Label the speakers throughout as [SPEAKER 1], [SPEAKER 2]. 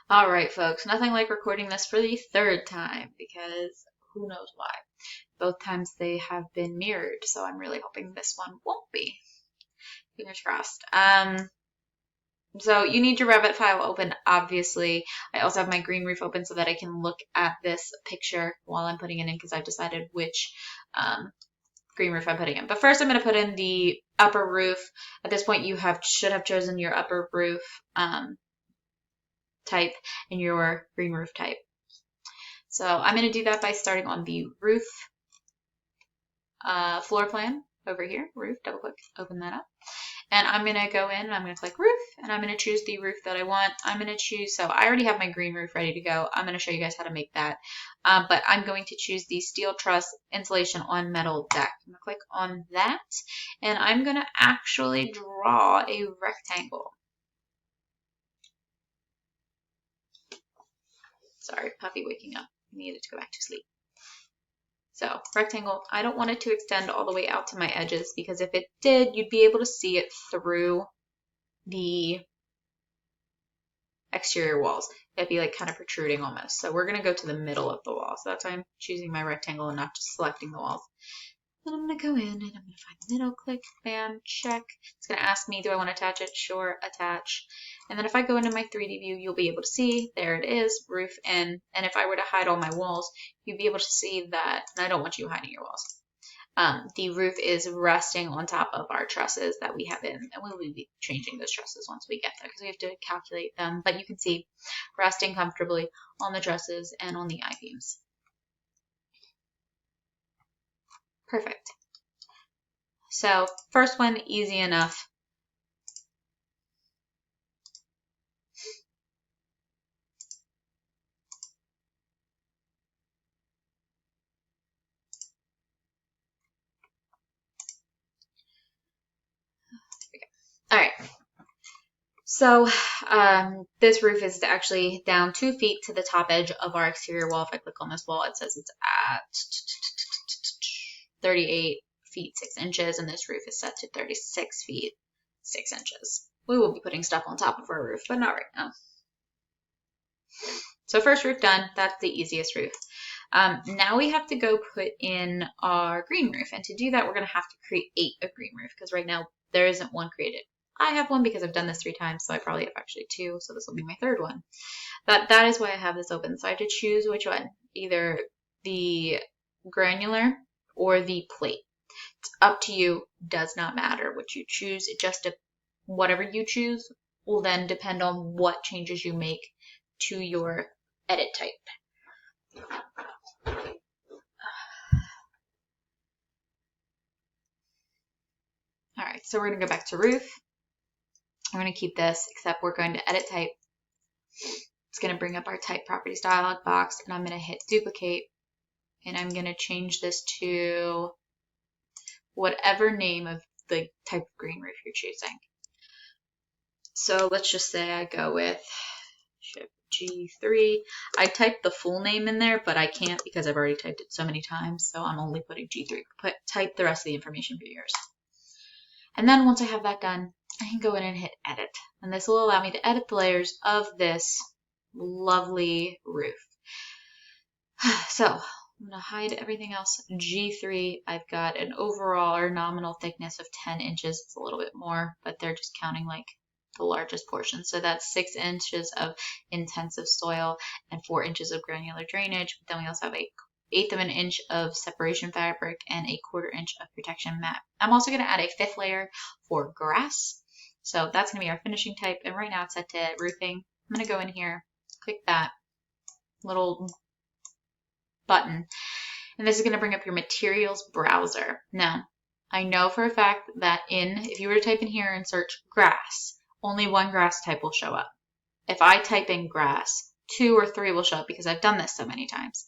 [SPEAKER 1] All right, folks, nothing like recording this for the third time because who knows why. Both times they have been mirrored, so I'm really hoping this one won't be. Fingers crossed. So you need your Revit file open, obviously. I also have my green roof open so that I can look at this picture while I'm putting it in because I've decided which green roof I'm putting in. But first I'm going to put in the upper roof. At this point you should have chosen your upper roof type and your green roof type. So I'm going to do that by starting on the roof floor plan over here, roof, double click, open that up. And I'm going to go in and I'm going to click roof and I'm going to choose the roof that I want. I'm going to choose, so I already have my green roof ready to go. I'm going to show you guys how to make that. But I'm going to choose the steel truss insulation on metal deck. I'm going to click on that and I'm going to actually draw a rectangle. Sorry, Puffy waking up. He needed to go back to sleep. So rectangle, I don't want it to extend all the way out to my edges because if it did, you'd be able to see it through the exterior walls. It'd be like kind of protruding almost. So we're going to go to the middle of the wall. So that's why I'm choosing my rectangle and not just selecting the walls. Then I'm going to go in and I'm going to find the middle, click, bam, check. It's going to ask me, do I want to attach it? Sure, attach. And then if I go into my 3D view, you'll be able to see, there it is, roof in. And if I were to hide all my walls, you'd be able to see that, and I don't want you hiding your walls. The roof is resting on top of our trusses that we have in, and we will be changing those trusses once we get there because we have to calculate them. But you can see resting comfortably on the trusses and on the I-beams. Perfect. So first one, easy enough. All right. So this roof is actually down 2 feet to the top edge of our exterior wall. If I click on this wall, it says it's at 38 feet 6 inches, and this roof is set to 36 feet 6 inches. We will be putting stuff on top of our roof, but not right now. So first roof done. That's the easiest roof. Now we have to go put in our green roof, and to do that, we're going to have to create a green roof because right now there isn't one created. I have one because I've done this 3 times, so I probably have actually 2, so this will be my 3rd one. But that is why I have this open, so I have to choose which one, either the granular or the plate. It's up to you, does not matter what you choose. It just, whatever you choose will then depend on what changes you make to your edit type. All right, so we're going to go back to roof. We're going to keep this, except we're going to edit type. It's going to bring up our type properties dialog box, and I'm going to hit duplicate, and I'm going to change this to whatever name of the type of green roof you're choosing. So let's just say I go with Shift G3. I typed the full name in there, but I can't because I've already typed it so many times, so I'm only putting G3. Type the rest of the information for yours. And then once I have that done, I can go in and hit edit. And this will allow me to edit the layers of this lovely roof. So I'm going to hide everything else. G3, I've got an overall or nominal thickness of 10 inches. It's a little bit more, but they're just counting like the largest portion. So that's 6 inches of intensive soil and 4 inches of granular drainage. But then we also have a 1/8 of an inch of separation fabric and a 1/4 inch of protection mat. I'm also going to add a 5th layer for grass. So that's going to be our finishing type. And right now it's set to roofing. I'm going to go in here, click that little button, and this is going to bring up your materials browser. Now, I know for a fact that if you were to type in here and search grass, only one grass type will show up. If I type in grass, 2 or 3 will show up because I've done this so many times.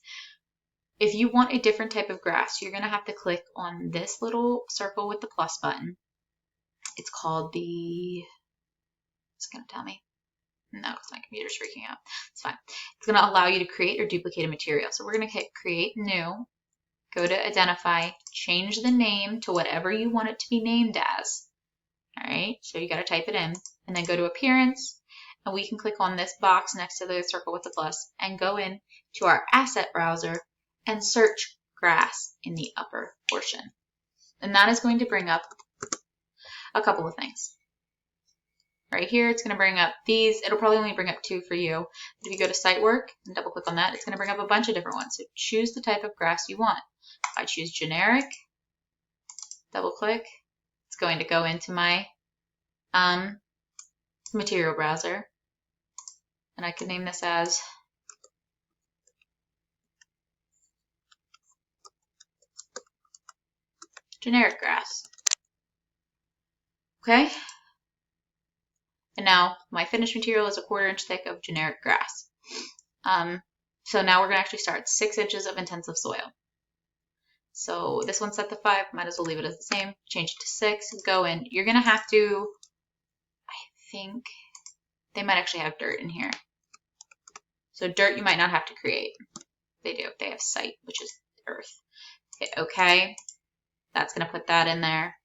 [SPEAKER 1] If you want a different type of grass, you're going to have to click on this little circle with the plus button. It's called it's going to tell me. No, because my computer's freaking out. It's fine. It's going to allow you to create or duplicate a material. So we're going to hit create new, go to identify, change the name to whatever you want it to be named as. All right, so you got to type it in and then go to appearance and we can click on this box next to the circle with the plus and go in to our asset browser and search grass in the upper portion. And that is going to bring up a couple of things. Right here, it's going to bring up these. It'll probably only bring up 2 for you. But if you go to site work and double click on that, it's going to bring up a bunch of different ones. So choose the type of grass you want. If I choose generic, double click, it's going to go into my material browser. And I can name this as generic grass. Okay. And now my finished material is a 1/4 inch thick of generic grass. So now we're going to actually start 6 inches of intensive soil. So this one's set to 5, might as well leave it as the same. Change it to 6, go in. You're going to have to, I think, they might actually have dirt in here. So dirt you might not have to create. They do. They have site, which is earth. Hit OK. That's going to put that in there.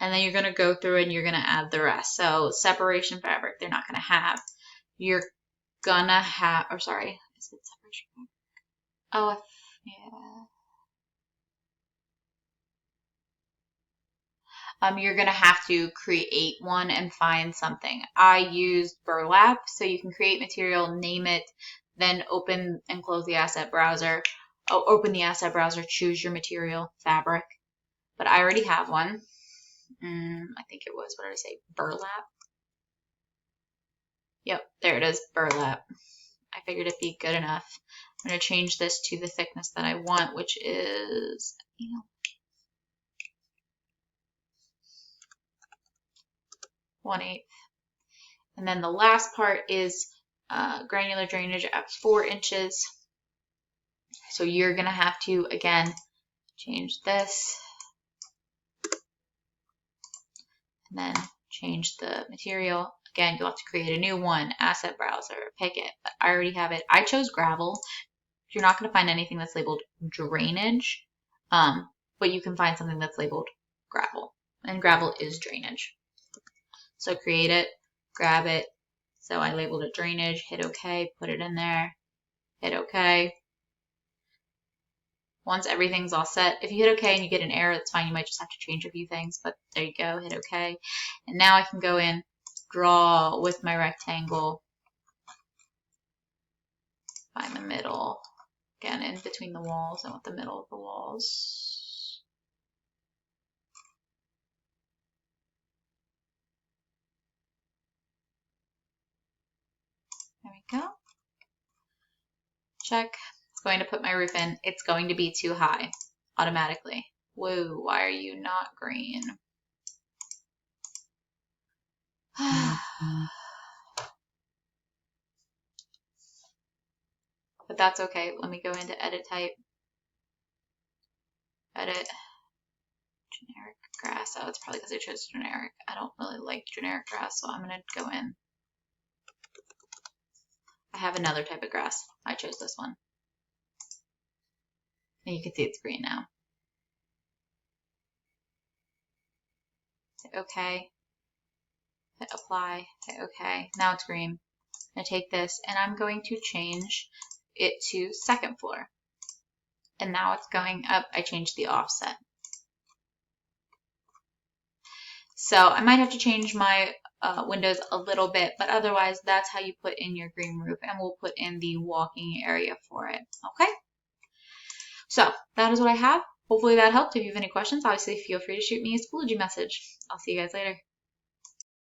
[SPEAKER 1] And then you're going to go through and you're going to add the rest. So separation fabric, they're not going to have. You're going to have, or sorry, is it separation fabric? Oh, yeah. You're going to have to create one and find something. I used burlap, so you can create material, name it, then open and close the asset browser. Oh, open the asset browser, choose your material, fabric. But I already have one. I think it was, what did I say, burlap? Yep, there it is, burlap. I figured it'd be good enough. I'm going to change this to the thickness that I want, which is, 1/8. And then the last part is granular drainage at 4 inches. So you're going to have to, again, change this. And then change the material. Again, you'll have to create a new one, asset browser, pick it. But I already have it. I chose gravel. You're not going to find anything that's labeled drainage, but you can find something that's labeled gravel. And gravel is drainage. So create it, grab it. So I labeled it drainage, hit OK, put it in there, hit OK. Once everything's all set, if you hit OK and you get an error, that's fine. You might just have to change a few things, but there you go, hit OK. And now I can go in, draw with my rectangle, find the middle, again, in between the walls. I want the middle of the walls. There we go. Check. Going to put my roof in. It's going to be too high automatically. Whoa, why are you not green? But that's okay. Let me go into edit type. Edit. Generic grass. Oh, it's probably because I chose generic. I don't really like generic grass, so I'm going to go in. I have another type of grass. I chose this one. And you can see it's green now. Hit OK. Hit apply. Hit OK. Now it's green. I'm going to take this and I'm going to change it to second floor. And now it's going up. I changed the offset. So I might have to change my windows a little bit, but otherwise that's how you put in your green roof, and we'll put in the walking area for it. Okay? So that is what I have. Hopefully that helped. If you have any questions, obviously feel free to shoot me a Schoology message. I'll see you guys later.